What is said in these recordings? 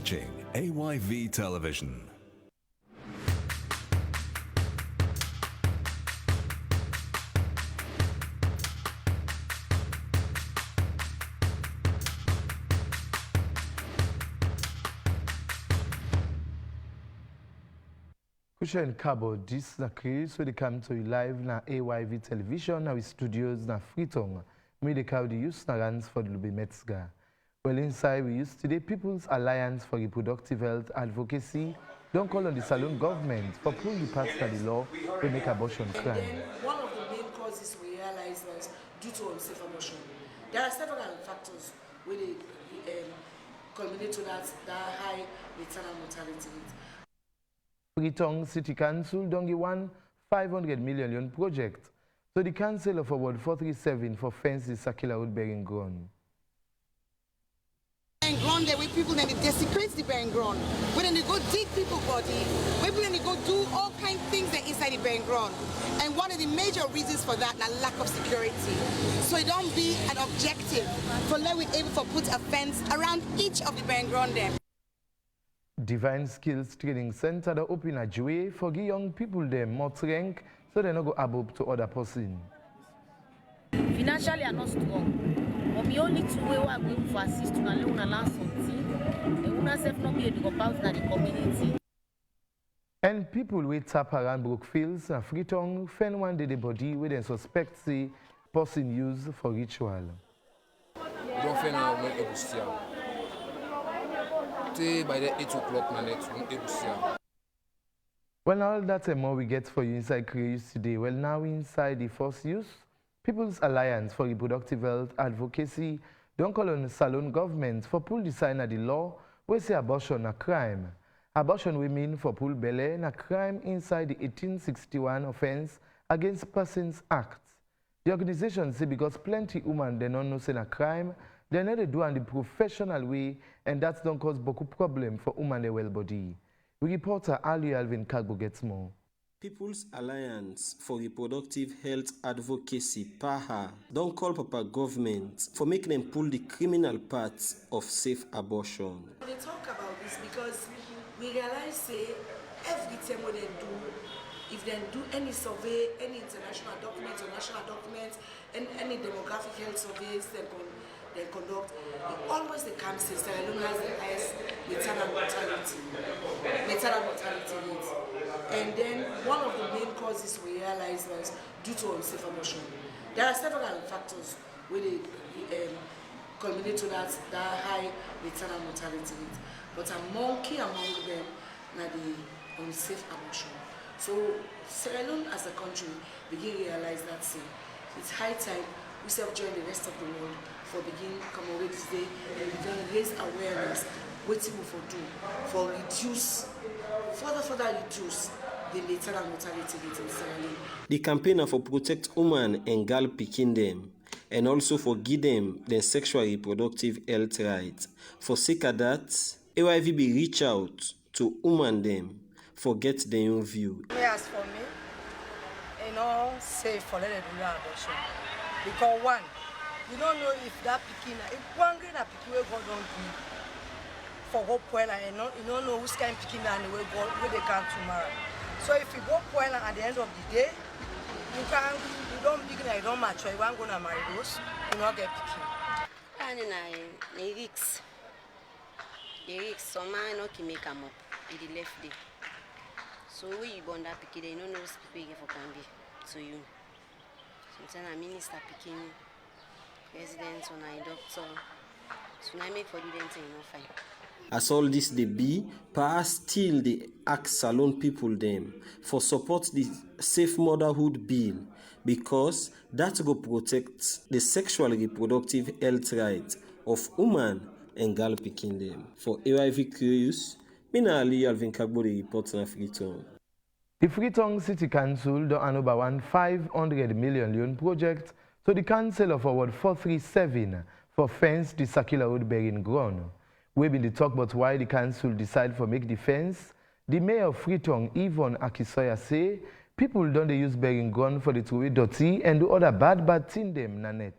watching AYV Television. Kushen Kabo, this is Chris, we come to you live na AYV Television, na studios na Freetown. We the use na runs for the Metzga. Well, inside we use today People's Alliance for Reproductive Health Advocacy. Don't call on the Salon government for pulling the parts of the law to make abortion crime. And then one of the main causes we realized was due to unsafe abortion. There are several factors where they culminate to that high maternal mortality rate. Freetown City Council don't give one 500 million project. So the council of Award 437 for fence the circular road bearing ground. And ground there with people then they desecrate the bearing ground. When they go dig people's body, when they go do all kinds of things that inside the bearing ground. And one of the major reasons for that is lack of security. So it don't be an objective for let we able to put a fence around each of the bearing ground there. Divine Skills Training Center that open a joy for give young people them more strength so they don't go above to other person. Financially, I'm not strong. But we only two ways we are going to assist to learn something. And we not not be able to go out in the community. And people with tap around Brookfields and Freetown find one day the body where they suspect the person used for ritual. Don't find out when it was by the 8 o'clock, well, all that and more we get for you inside Creuse today. Well, now inside the first use, People's Alliance for Reproductive Health Advocacy don't call on the Salon government for pull the sign of the law where say abortion a crime. Abortion we mean for pull belly a crime inside the 1861 offense against Persons Act. The organization say because plenty women they don't know say a crime, they need to do it in the professional way, and that's don't cause beaucoup problem for women well body. We reporter Ali Alvin Kagbo gets more. People's Alliance for Reproductive Health Advocacy (PAHA) don't call Papa government for making them pull the criminal parts of safe abortion. They talk about this because we realize say every time when they do, if they do any survey, any international documents or national documents, and any demographic health surveys they conduct, it always comes to Sierra Leone has the highest maternal mortality rate. And then one of the main causes we realized was due to unsafe abortion. There are several factors where they culminate to that high maternal mortality rate. But among them are the unsafe abortion. So Sierra Leone as a country begin to realize that it's high time we self-join the rest of the world for begin commemorate this day and begin raise awareness what we for do for further reduce the maternal mortality rate in Sierra Leone. The campaign for protect women and girl picking them and also for give them their sexual reproductive health rights. For sake of that, AYV be reach out to women them for get their own view. As for me, safe for letting do abortion. Because one, you don't know if that picking, if one grade that picking will go down for go point and you don't know which kind of picking and where they can tomorrow. So if you go point at the end of the day, you don't begin, you don't match, you won't go to marry those, you not get picking. And then the risk, some man not can make them up in the left day. So we born that picking, they don't know speaking for can be to you. Sometimes a minister picking residents on a doctor. So I make for you them thing no fine. As all this they be, pass still the ask Salon people them for support the safe motherhood bill because that go protect the sexual reproductive health rights of women and girl picking them. For AYV Curious, Mina Ali Alvin Kagbo the report in Freetown. The Freetown City Council don't know about one 500 million project, so the council of Award 437 for fence the circular road bearing ground. We've been to talk about why the council decide for make the fence. The mayor of Freetown Yvonne Aki-Sawyer say people don't they use bearing ground for the two-way dirty and do other bad thing them na net.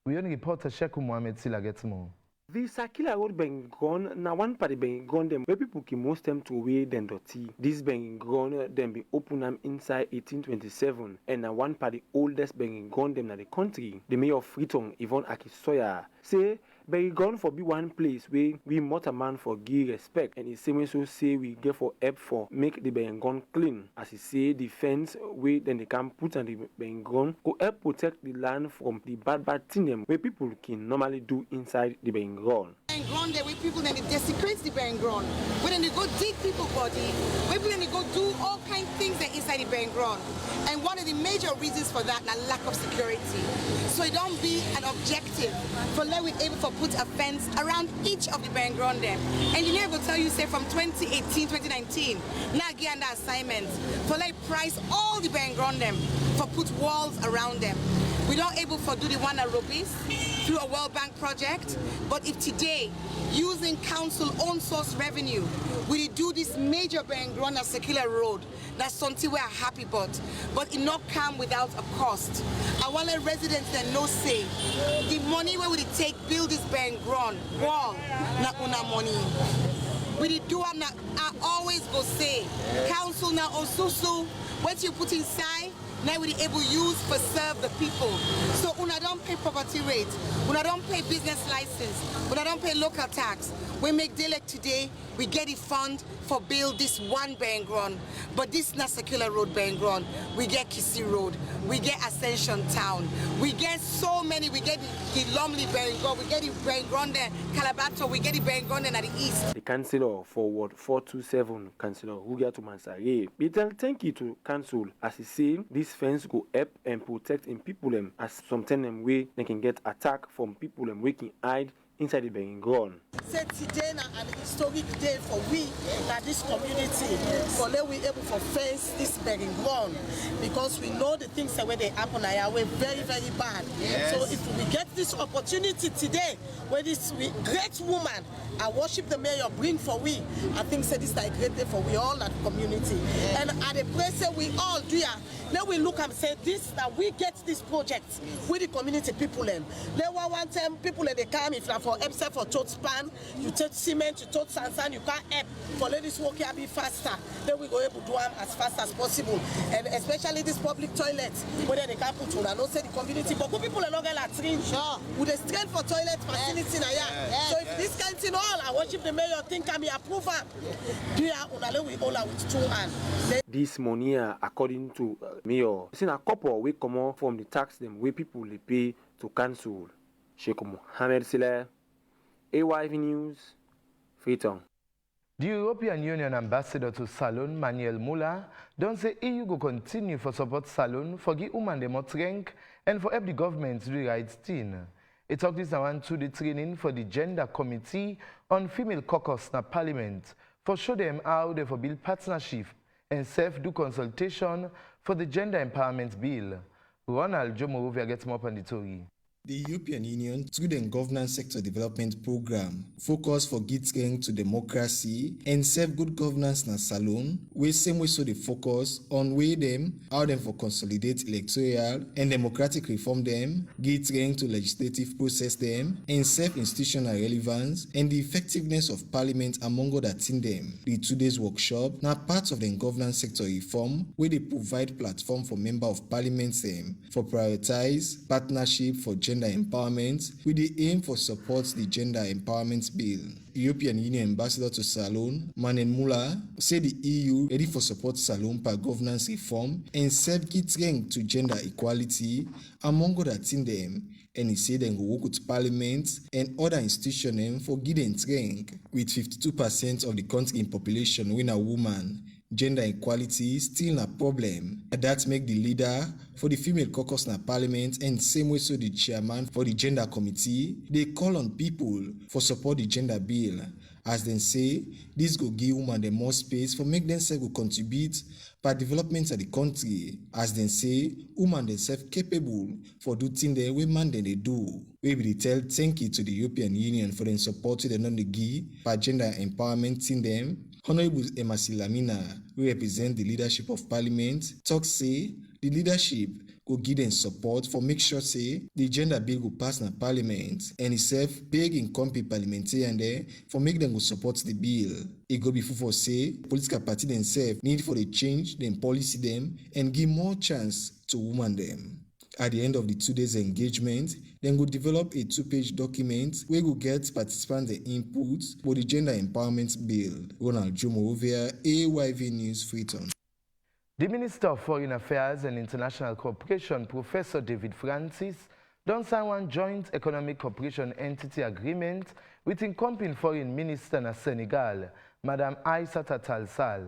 We only reporter Sheku Mohammed Silla gets more. The Sakila Road Bengon na one part of Bengon them where people can most them to away than dirty. This Bengon them be open them inside 1827 and na one part the oldest Bengon them in the country. The mayor of Freetown Yvonne Aki-Sawyer say Bengon for be one place where we must a man for give respect and the same way so say we get for help for make the Bengon clean. As he say the fence where then they can put on the Bengon go help protect the land from the bad thing them where people can normally do inside the Bengon. Ground there where people then they desecrate the burn ground. When they go dig people body, where people then they go do all kind of things that inside the burn ground. And one of the major reasons for that is lack of security. So it don't be an objective for let we able to put a fence around each of the burn ground there. Engineer will tell you say from 2018, 2019, now again the assignment for let price all the burn ground them for put walls around them. We don't able to do the one at Robis through a World Bank project, but if today, using council own source revenue, we do this major bank run at Sekila Road, that's something we are happy about, but it not come without a cost. I want the residents that know say, the money where we take build this bank run, wall, not una money. We do not, I always go say, council now also, what you put inside, now we able use for serve the people. So una don't pay property rate, una don't pay business license, una don't pay local tax. We make Delek today, we get a fund for build this one bank run, but this not Circular Road bank run. We get Kisi Road, we get Ascension Town, we get so many, we get the Lumley bank run, we get the bank run there, Calabato, we get the bank run there at the east. The councillor for Ward 427, Councillor Rugiatu Mansare, we tell thank you to council as he say this fence go help and protect in people them as sometimes them way they can get attack from people them we can hide inside the begging ground. Say today na an historic day for we that this community for let we able to face this begging ground because we know the things that when they happen are very bad. Yes. So if we get this opportunity today where this great woman I worship the mayor bring for we, I think say this is a great day for we all that community. Yes. And at the place we all do ya, let we look and say this that we get this project with the community people them. Let one time people they come if for except for tote span, you take cement, you tote sand, you can't help for let this work here be faster. Then we go able to do them as fast as possible. And especially this public toilets, where they can't put on. I know say the community, but people are not going to train. Sure. With the strength for toilet facility now. Yes. So if this kind of thing all, I worship the mayor think can be approved. We all are with 2 hands. This money, according to mayor, it's in a couple we come out from the tax them where people they pay to council. Sheikh Mohammed Sileh, AYV News, Freetown. The European Union ambassador to Salon, Manuel Mula, don't say EU go continue for support Salon for give women the more strength and for help the government to do the right thing. He talked this around to the training for the Gender Committee on Female Caucus na Parliament for show them how they for build partnership and self-do consultation for the Gender Empowerment Bill. Ronald Jomorovia gets more on the story. The European Union, through the Governance Sector Development Program, focus for getting to democracy and serve good governance na Salon, where same way so they focus on way them, how them for consolidate electoral and democratic reform them, getting to legislative process them, and serve institutional relevance and the effectiveness of Parliament among other things them. The 2 days workshop now part of the governance sector reform, where they provide platform for member of Parliament them for prioritize partnership for gender empowerment with the aim for support the Gender Empowerment Bill. European Union Ambassador to Salon, Manuel Mula, said the EU ready for support Salon per governance reform and serve strength to gender equality among other things them. And he said they will work with Parliament and other institutions for giving strength with 52% of the country in population when a woman. Gender equality is still a problem. That make the leader for the female caucus na Parliament and same way so the chairman for the Gender Committee, they call on people for support the gender bill. As they say, this go give women the more space for make themselves go contribute by development of the country. As they say, women themselves capable for do things the way man they do. We will tell thank you to the European Union for their support to the non-give by gender empowerment in them. Honorable Emma Silamina, who represent the leadership of Parliament, talks say the the leadership go give them support for make sure say the gender bill go pass na parliament and itself beg in company parliamentarian there for make them go support the bill. It go before for say political party themselves need for the change them policy them and give more chance to women them. At the end of the 2 days engagement, then go develop a 2-page document where go get participants the inputs for the gender empowerment bill. Ronald Jomo Ovia, AYV News, Freetown. The Minister of Foreign Affairs and International Cooperation, Professor David Francis, don sign one joint economic cooperation entity agreement with incumbent foreign minister na Senegal, Madame Aissata Tall Sall.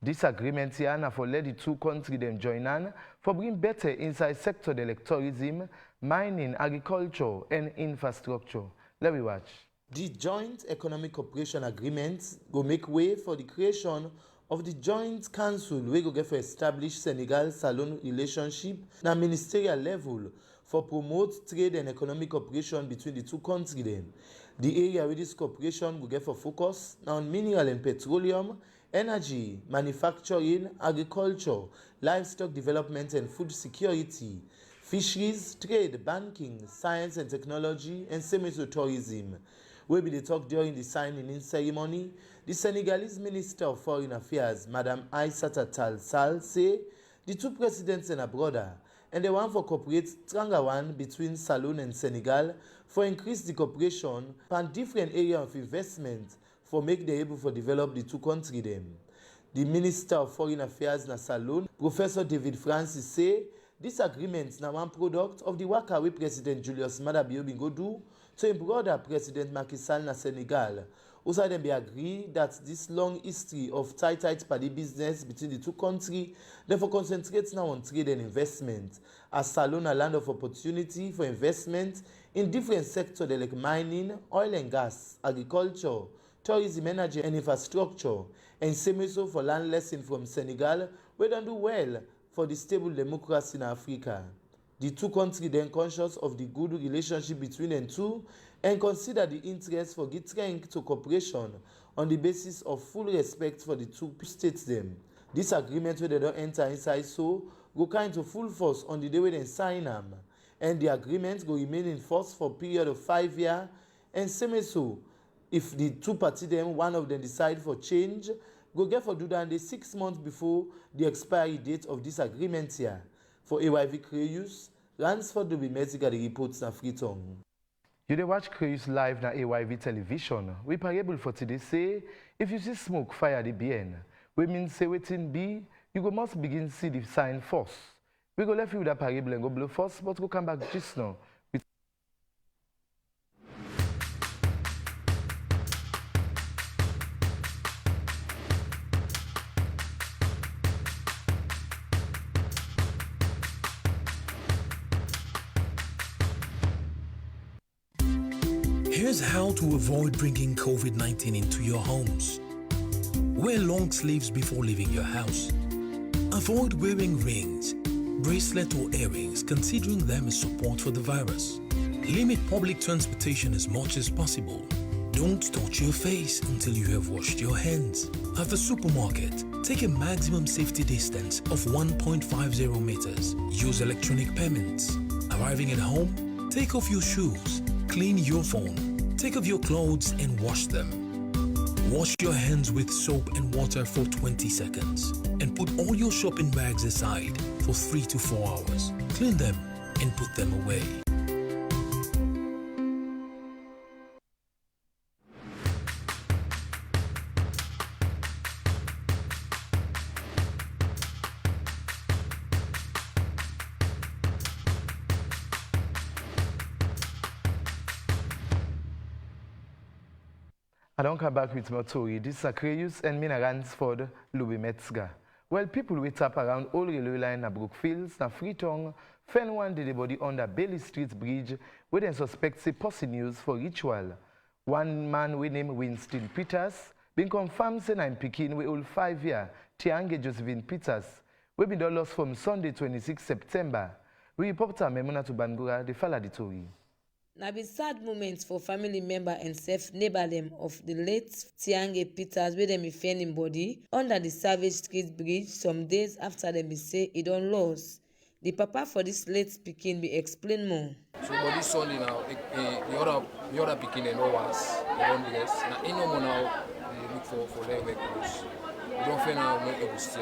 This agreement here na for let the two countries them join on for bring better inside sector like tourism, mining, agriculture and infrastructure. Let me watch. The joint economic cooperation agreement go make way for the creation of the joint council we go get for establish Senegal-Salone relationship na ministerial level for promote trade and economic cooperation between the two countries them. The area where this cooperation go get for focus now on mineral and petroleum, energy, manufacturing, agriculture, livestock development and food security, fisheries, trade, banking, science and technology, and semi-tourism. We be the talk during the signing-in ceremony. The Senegalese Minister of Foreign Affairs, Madame Aissata Tall Sall, say the two presidents and a brother, and they want for cooperate stronger one between Salone and Senegal for increase the cooperation on different areas of investment for make them able to develop the two countries them. The Minister of Foreign Affairs na Salone, Professor David Francis, say this agreement na one product of the work away President Julius Maada Bio go do to a brother President Macky Sall na Senegal. Also, they be agree that this long history of tight party business between the two countries, therefore concentrates now on trade and investment, as Salone a land of opportunity for investment in different sectors like mining, oil and gas, agriculture, tourism, energy and infrastructure, and same so for land lesson from Senegal, we don't do well for the stable democracy in Africa. The two countries then conscious of the good relationship between them two and consider the interest for get strength to cooperation on the basis of full respect for the two states them. This agreement where they don't enter inside so go kind to full force on the day when they sign them, and the agreement go remain in force for a period of 5 years, and same so if the two parties them one of them decide for change, go get for do that 6 months before the expiry date of this agreement here. For AYV Creus, Ransford will be Mexico the reports na Freetown. You dey watch Creus live na AYV television. We parable for today say, if you see smoke, fire the bien. We mean say wetin be, you go must begin see the sign first. We go left you with a parable and go blow first, but go come back just now. Here's how to avoid bringing COVID-19 into your homes. Wear long sleeves before leaving your house. Avoid wearing rings, bracelet or earrings, considering them as support for the virus. Limit public transportation as much as possible. Don't touch your face until you have washed your hands. At the supermarket, take a maximum safety distance of 1.50 meters. Use electronic payments. Arriving at home, take off your shoes. Clean your phone. Take off your clothes and wash them. Wash your hands with soap and water for 20 seconds and put all your shopping bags aside for 3 to 4 hours. Clean them and put them away. I don't come back with more story. This is Creus and Mina Ransford, Louis Metzger. Well, people wait up around all railway line na Brookfields, na Freetown, find one dead body under Bailey Street Bridge, where they suspect say pussy news for ritual. One man we named Winston Peters been confirmed say na Pekin we all 5 year Tiange Josephine Peters. We been lost from Sunday 26 September. We reporter Memuna to Bangura, the follow the story. Na be sad moments for family member and neighbor them of the late Tiange Peters where them be found in body under the Savage Street Bridge some days after them be say he don't lost. The papa for this late pikin be explain more. So but this Sunday now, the other pikin and no was the one dress. Now in no more now they look for their vehicles. We don't feel now we able to see.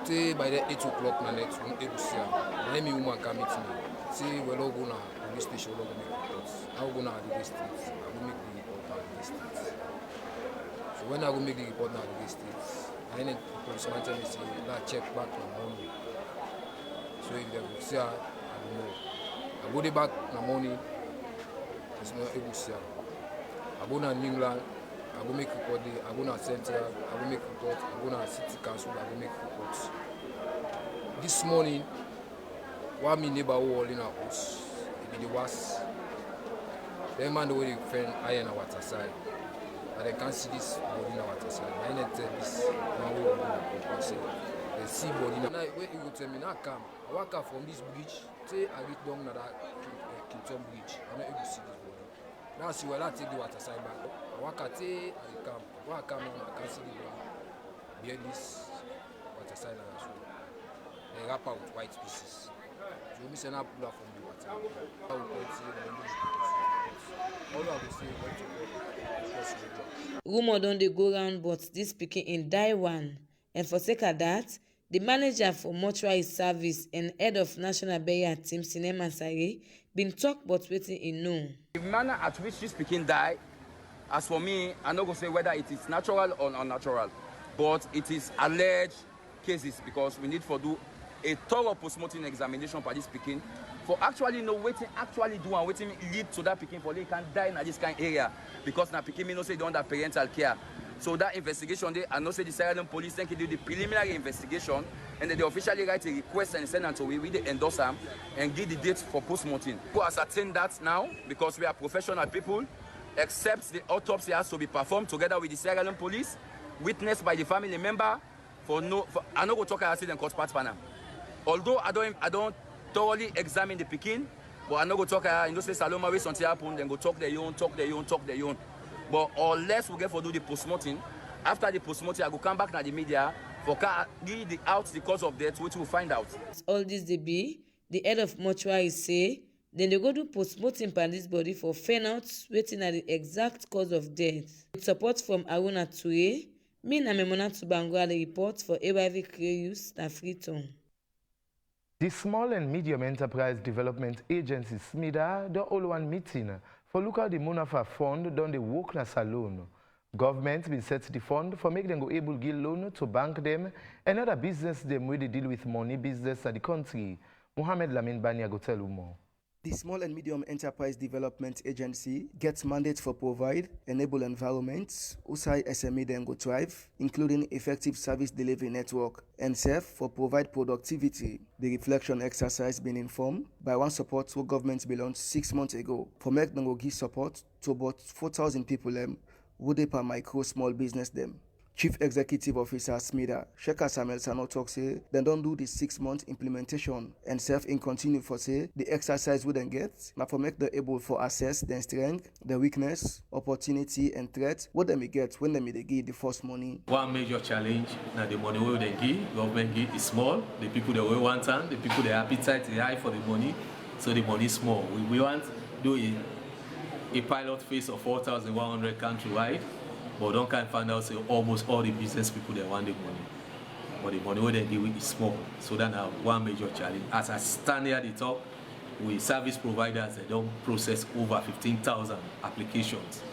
Say by the 8 o'clock na next we able to see. Let me woman come meet me. Say we all go na police station, we all go make reports. Now we go na the streets. I go make the report at the streets. So when I go make the report na the streets, I need policeman tell me say that check back na money. So if they go see her, I don't know. I go there back na money. It's not able to see her. I go na New England. I go make report there. I go na Central. I go make report. I go na City Council. I go make reports. This morning, one me neighbor who all in our house, it be the worst. Them man the way they friend iron our water side, but they can't see this body in our water side. I need to tell this man who all in our house. They see body. Now when you go tell me now come, I walk out from this bridge. Say I get down na that Kilton bridge. I'm not able to see this body. Now see where I take the water side back. I walk out I come. Walk out now I can see the body. Behind this water side as well. They wrap out with white pieces. So we send up pull up from the water. I will point to all I will say Rumor don dey go round, but this pikin in die one. And for sake of that, the manager for mortuary service and head of national burial team, Sinema Sari, been talk but waiting in know. The manner at which this pikin die, as for me, I'm not going to say whether it is natural or unnatural, but it is alleged cases because we need to do a thorough post-mortem examination for this pikin for actually know waiting actually do and waiting lead to that pikin for they can die in this kind of area because now pikin me no say they under parental care. So that investigation there, I know say the Sierra Leone police then can do the preliminary investigation and then they officially write a request and send them to we endorse them and give the date for post-mortem. We ascertain that now because we are professional people, except the autopsy has to be performed together with the Sierra Leone police, witnessed by the family member I no go talk about accident cause part panel. Although I don't thoroughly examine the pikin, but I no go talk say Saloma way something happen, then go talk their own. But unless we get for do the post-mortem, after the post-mortem I go come back to the media for give the cause of death, which we'll find out. All this they be, the head of mortuary say, then they go do post-mortem for this body for find out waiting at the exact cause of death. With support from Aruna Ture, me na Memona Tubangwa the report for AYV Creus na Freetown. The Small and Medium Enterprise Development Agency, SMIDA, the all one meeting for look at the Munafa fund done the work na salon. Government will set the fund for make them go able to give loan to bank them and other business them where they deal with money business at the country. Mohamed Lamin Bania go tell you more. The Small and Medium Enterprise Development Agency gets mandate for provide, enable environments, usai SME then go thrive, including effective service delivery network, and serve for provide productivity. The reflection exercise been informed by one support who government belonged 6 months ago for make them go give support to about 4,000 people who they per micro small business them. Chief Executive Officer SMIDA, Sheka Samuel Sano talk say they don't do the 6-month implementation and serve in continue for say the exercise wouldn't get, now for make them able for assess their strength, their weakness, opportunity and threat, what they may get when they may give the first money. One major challenge now the money we they give, government give is small, the people that we want time, the people their appetite is high for the money, so the money is small. We want to do a pilot phase of 4,100 countrywide. But don't kind of find out say almost all the business people they want the money. But the money what they give is small. So that's one major challenge. As I stand here at the top, with service providers they don't process over 15,000 applications.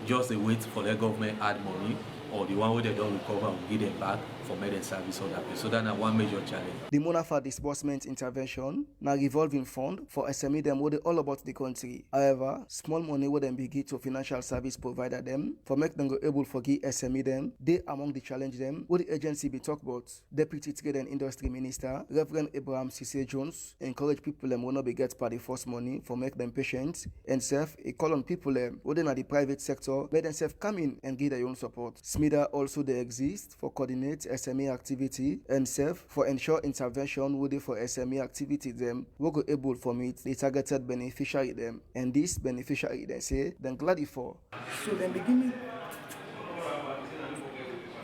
Just they wait for their government add money or the one where they don't recover will give them back for medical service or that. So that's one major challenge. The Munafa disbursement intervention now revolving fund for SME them what they all about the country. However, small money would then be give to financial service provider them for make them go able for give SME them. They among the challenge them what the agency be talk about. Deputy Trade and Industry Minister Reverend Abraham Cisse Jones encourage people them will not be get by the first money for make them patient and serve a call on people them what in the private sector let themselves come in and give their own support. SMIDA also they exist for coordinate SME activity and serve for ensure intervention would for SME activity them will go able for meet the targeted beneficiary them and this beneficiary they say then gladly for. So then they give me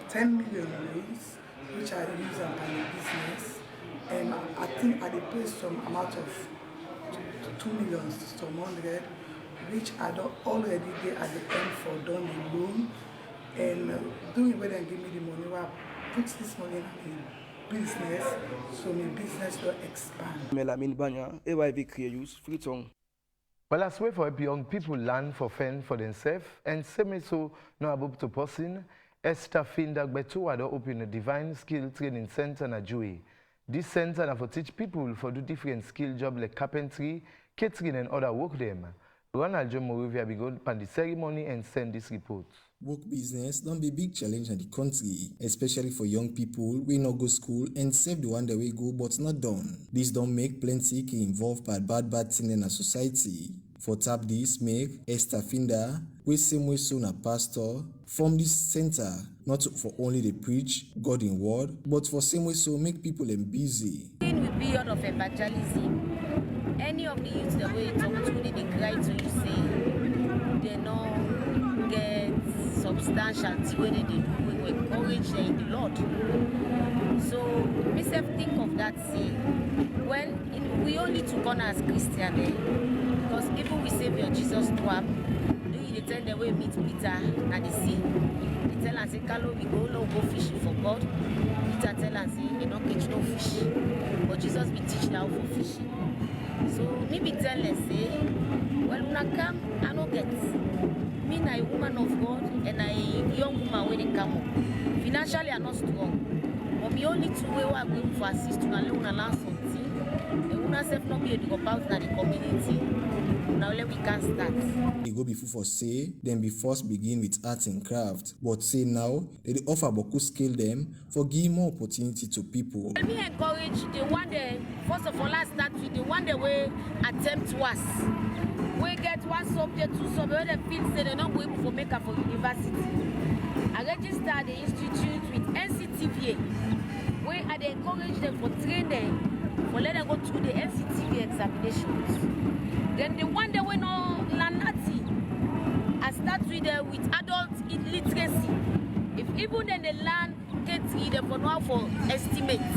10 million ways which I use on my business and I think I dey pay some amount of 2 million, some 100, which I don't already dey at the end for done the loan, and doing when they give me the money, well, I put this money in business, so my business will expand. Melamin Banya, AYV Creuse, Freetown. Well, as way for help young people learn for fend for themselves, and same so no about to person, Esther Finda Betu had opened a divine skill training center na Jui. This center na for teach people for do different skill job like carpentry, catering and other work them. Ronald John Morivia began pan the ceremony and send this report. Work business don't be big challenge in the country, especially for young people we not go school and save the one that we go but not done. This don't make plenty can involve bad thing in a society. For tap this make Esther Finda, we same way soon a pastor, from this center, not for only the preach God in word, but for same way so make people them busy. In the period of evangelism, any of the youth that we talk to, they cry to you say they don't get substantial where they do, we encourage them in the Lord. So we self think of that say when we only took on as Christian, because even we Savior Jesus twab, they tell them we meet Peter at the sea. They tell us say Carlo we go fishing for God. Peter tell us say they don't catch no fish, but Jesus be teach now for fishing. So me be tell us say, well when I come I don't get. Me na a woman of God and a young woman when they come up. Financially I'm not strong, but me only two way I go for assist to una learn something. And una self not be able to go out in the community. Now let we can start. They go before for say, then be first begin with art and craft, but say now they offer boku skill them for give more opportunity to people. Let me encourage the one day, first of all, I start with the one day we attempt was. We get one subject, two subjects, they feel say they're not going for make up for university. I register the institute with NCTVA, where I encourage them for training, for let them go through the NCTVA examinations. Then the one that we know learn nothing, I start with adult illiteracy. If even then they learn catering, they for know for estimates.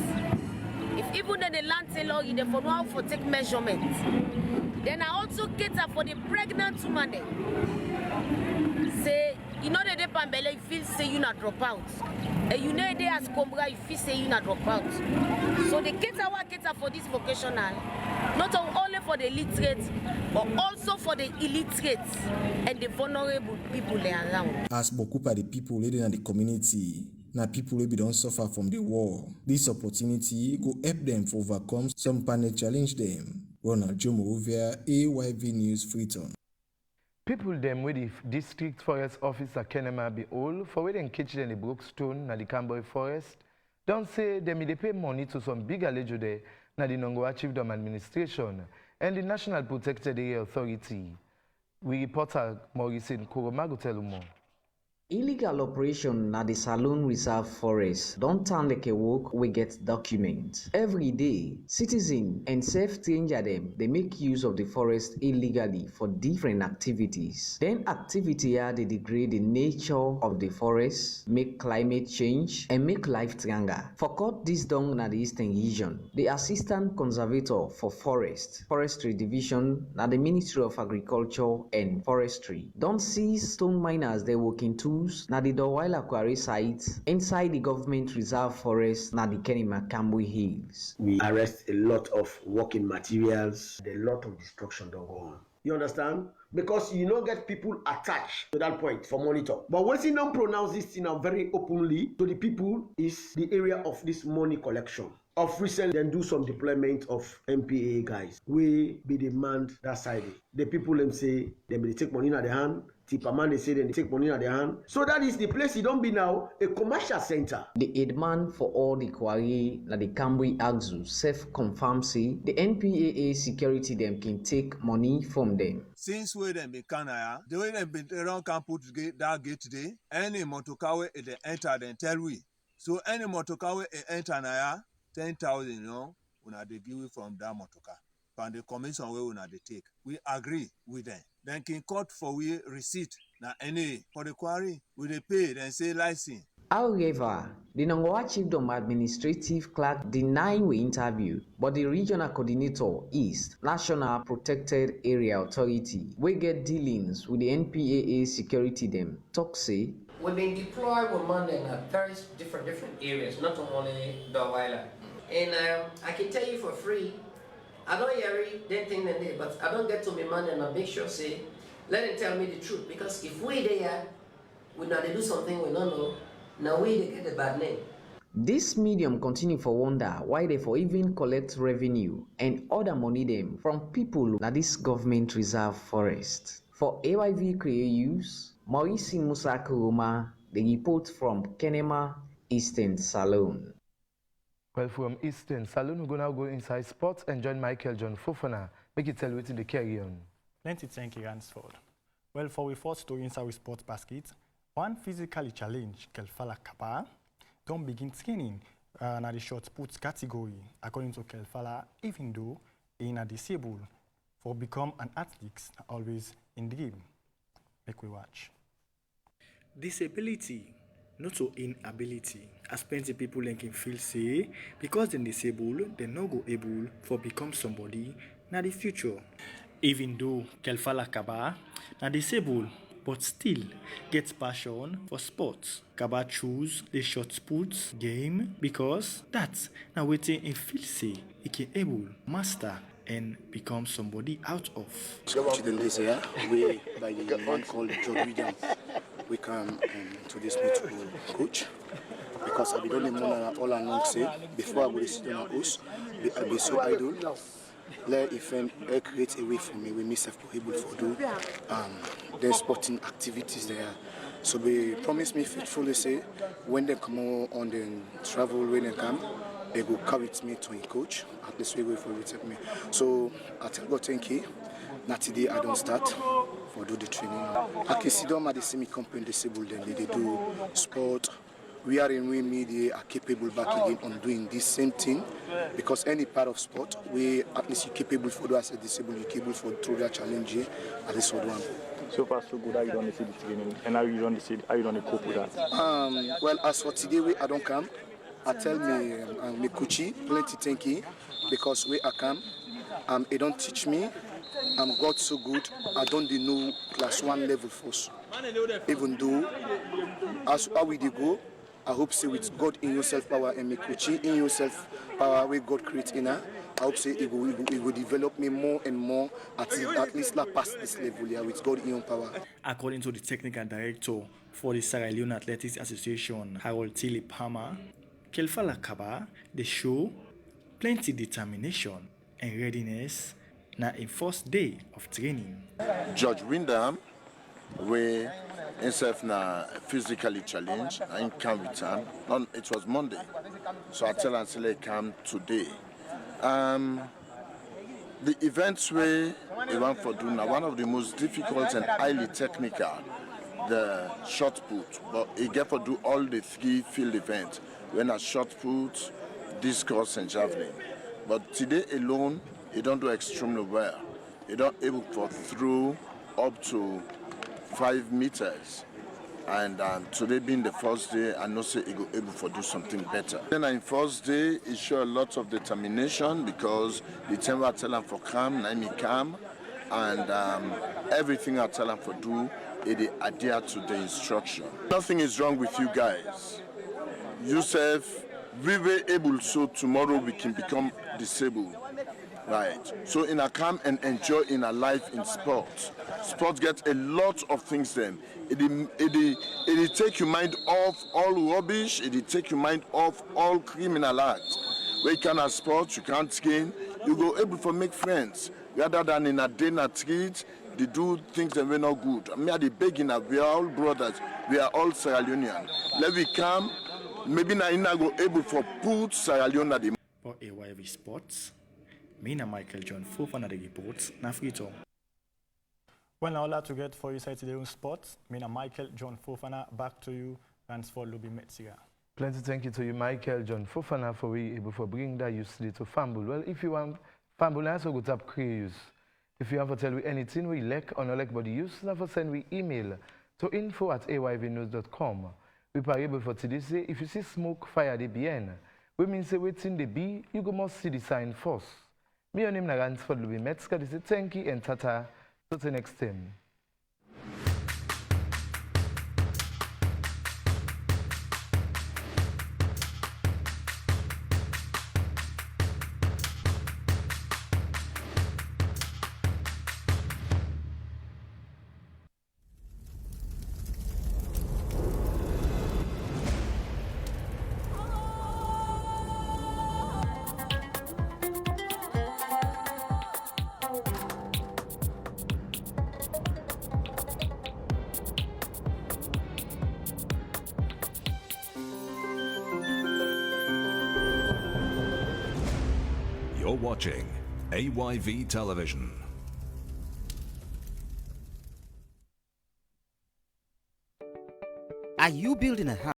If even then they learn tailoring, they for know for take measurements. Then I also cater for the pregnant woman. Say, you know the Pambele, you feel say you not drop out. And you know they as Combra, you feel say you not drop out. So the cater for this vocational, not only for the literate, but also for the illiterate and the vulnerable people they are around. As Bokupa the people living in the community, now people will be don't suffer from the war. This opportunity go help them to overcome some panel challenge them. Ronald Jomovia, AYV News, Freetown. People them with the district forest officer Kenema be all for where they catch them in the Brookstone na the Camboy forest. Don't say them they pay money to some big allejo there na the Nongoa Chiefdom administration and the National Protected Area Authority. We reporter Morrison Kuromago tell more. Illegal operation na the Saloon Reserve Forest don turn like a work we get document. Every day, citizens and safe stranger them they make use of the forest illegally for different activities. Then activity are they degrade the nature of the forest, make climate change, and make life stronger. For cut this down na the Eastern region, the Assistant Conservator for Forestry Division na the Ministry of Agriculture and Forestry don't see stone miners they working too na the Dorwila quarry site inside the government reserve forest na the Kenema Kambwe Hills. We arrest a lot of working materials, a lot of destruction don't go on. You understand? Because you don't get people attached to that point for monitor. But once you don't pronounce this thing very openly to the people is the area of this money collection. Of recent, then do some deployment of MPA guys. We be demand that side. The people them say they may take money in their hand. Tipaman they say they take money in their hand. So that is the place it don't be now a commercial center. The headman for all the quarry na the Kambwe Axu self-confirm say the NPAA security them can take money from them. Since we them be Canada, the way they been around can put that gate today, any motokawe they enter then tell we. So any motokawe enter na 10,000, you know, una they give from that motoka. From the commission where una they take. We agree with them. Then can cut for we receipt. Now any for the quarry, we they pay then say license. However, the Nongoa Chiefdom administrative clerk denied we interview, but the regional coordinator East National Protected Area Authority, we get dealings with the NPAA security them, talk say. We've been deployed with man in various different areas, not only the island. And I can tell you for free, I don't hear it, they think that they, but I don't get to me man and I make sure say, let them tell me the truth. Because if we there, we know they do something we don't know, now we they get a bad name. This medium continue for wonder why they for even collect revenue and other money them from people na this government reserve forest. For AYV Creators, Maurice Musa Kuruma, the report from Kenema Eastern Salon. Well, from Eastern Salon, we're going to go inside sports and join Michael John Fofana. Make it tell you the carry on. Plenty thank you, Ransford. Well, for we first story inside with sports basket, one physically challenged Kelfala Kapa don't begin training in the short put category, according to Kelfala, even though he is disabled, for become an athlete always in the game. Make we watch. Disability, not so inability, as plenty people can feel say, because they're disabled, they're not go able for become somebody in the future. Even though Kelfala Kaba na disabled, but still gets passion for sports. Kaba choose the short put game because that's now waiting in feel say he can able master and become somebody out of. Children this year, we by the man called George Williams, we come to this meeting coach because I don't know all along say before I go sit on a house, I be so idle. Let if create a way for me, we miss able for do their sporting activities there. So they promise me faithfully say when they come on the travel when they come, they go carry me to a coach. At least way for take me. So I tell God thank you. Not today I don't start for do the training. I can see them at the semi-company disabled then they do sport. We are in media are capable back again on doing this same thing because any part of sport we at least you're capable for do as a disabled, you're capable for through that challenge at this one. So far so good, how you don't see the training and how you don't cope with that? Well as for today I don't come. I tell me coachy plenty thank you because we I come they don't teach me. I'm God so good I don't know class 1 level first. Even though as how we go I hope say with God in yourself power and me coaching in yourself power where God create in her. I hope say it will develop me more and more at least like past this level here with God in your power. According to the technical director for the Sierra Leone Athletics Association, Harold Tilly Palmer, Kelfala Kaba, they show plenty determination and readiness na in first day of training. George Windham, where himself na physically challenged, I come with him. It was Monday, so I tell him to come today. The events we want for doing are one of the most difficult and highly technical, the shot put, but he get for do all the 3 field events, when a shot put, discus and javelin. But today alone, he don't do extremely well. He don't able to throw up to 5 meters. And today being the first day, I know say he go able to do something better. Then in first day, he show a lot of determination because the time I tell him for come, now me come, and everything I tell him for do, they adhere to the instruction. Nothing is wrong with you guys. Yourself, we were able so tomorrow we can become disabled. Right. So in a come and enjoy in a life in sport. Sport gets a lot of things then. It take your mind off all rubbish, it take your mind off all criminal acts. Where you can have sport, you can't skin, you go able to make friends. Rather than in a dinner street, they do things that we're not good. I mean at the beginning, we are all brothers, we are all Sierra Leonean. Let me come, maybe now go able to put Sierra Leone at the for AYV Sports. Me and Michael John Fofana the reports na Freetown. Well, now all to get for you side today on sports. Me and Michael John Fofana, back to you. Thanks for Luby Metsiga. Plenty thank you to you, Michael John Fofana, for being able to bring that usefully to Fumble. Well, if you want Fumble, also go tap Creuse. If you have to tell me anything we like or not like body use, never send we email to info@ayvnews.com. We parable for today say, if you see smoke, fire the bien. We mean say waiting the be, you go must see the sign first. Me on him na Ransford Louis Metzka, this is thank you and tata. Till the next time. You're watching AYV Television. Are you building a house?